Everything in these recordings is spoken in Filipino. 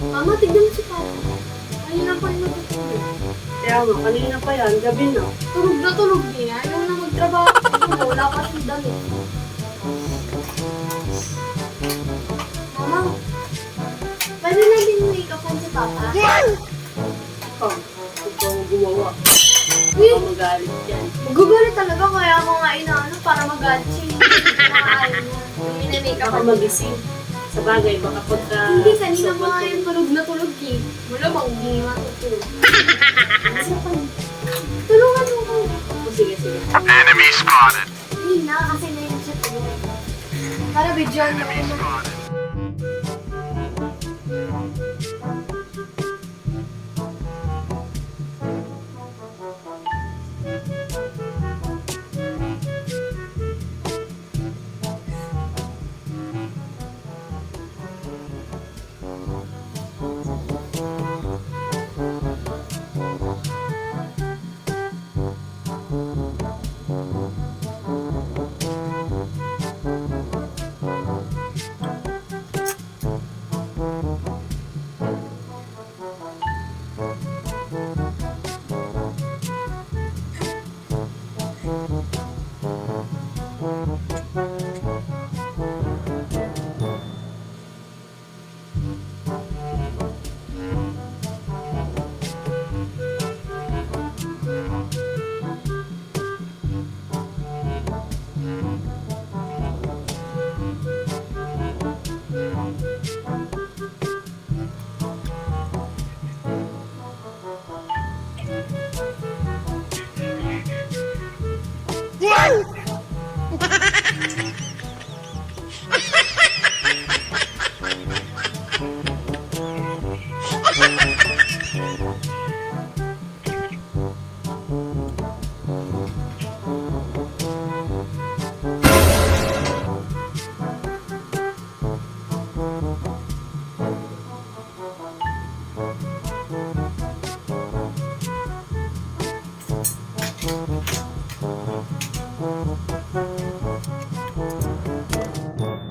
Mama, tignan mo si Papa. Kanina pa yung natutulog. Kaya nga, kanina pa yan, gabi na. Tulog niya. Ayaw na magtrabaho. Wala pa siyang damit. Mama, pwede natin make-upan si Papa? Oh, huwag kang gumawa. Uy, Huwag magalit yan. magugulit talaga kaya ako nga inaano para magalit siya. Maaari na. Hindi na make-up Baka magising. Sa bagay, baka pagka... Hindi, kanina pa nga yung tulog na tulog eh. Malamang hindi matutulog. Kasi pa tulungan mo ko. Oh, sige, sige. Enemy spotted. Hindi na, kasi na yun siya tulog. Para bidyan mo ko na.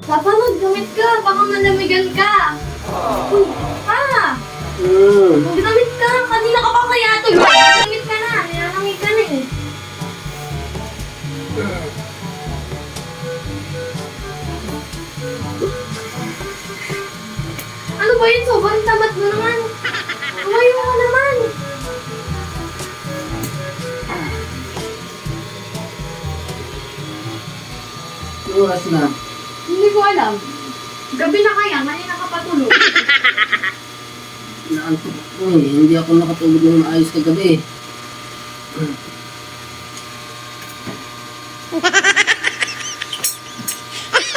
Papa, magdamit ka. Baka malamigan ka. Uy, pa! Magdamit ka. Kanina ka pa kaya ito. Magdamit ka na. Nilalamig ka na eh. Ano ba yun? Sobrang tamat mo naman. Tumayo ka naman. Oras na. Hindi ko alam. Gabi na kaya. Kanina ka patulog. Naantok ako eh. Hindi ako nakatulog ng maayos kagabi.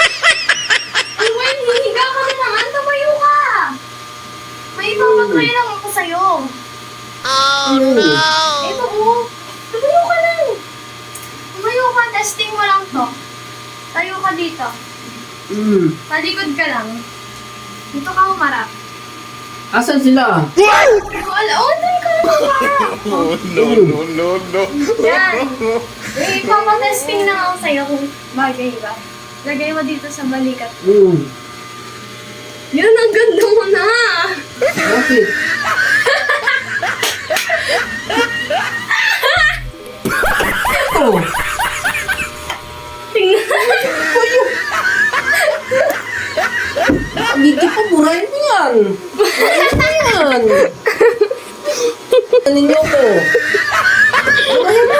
Ano ba yun? Hihiga ka na naman. Tumayo ka. May ipapatry lang ako sa'yo. Ano? Ito oh. Tumayo ka lang. Tumayo ka. Testing mo lang to. Tayo ka dito. Talikod ka lang. Dito ka humarap. Asan sila? Hindi ko alam. Oh, tayo ka lang humarap. No. Yan. Eh, papatesting lang ako sa'yo kung bagay ba. Lagay mo dito sa balikat. Yan, ang ganda mo na. Bakit? Oh, Tingnan. hindi pa burahin mo yan. Burahin mo yan. Ano ninyo ko? Burahin mo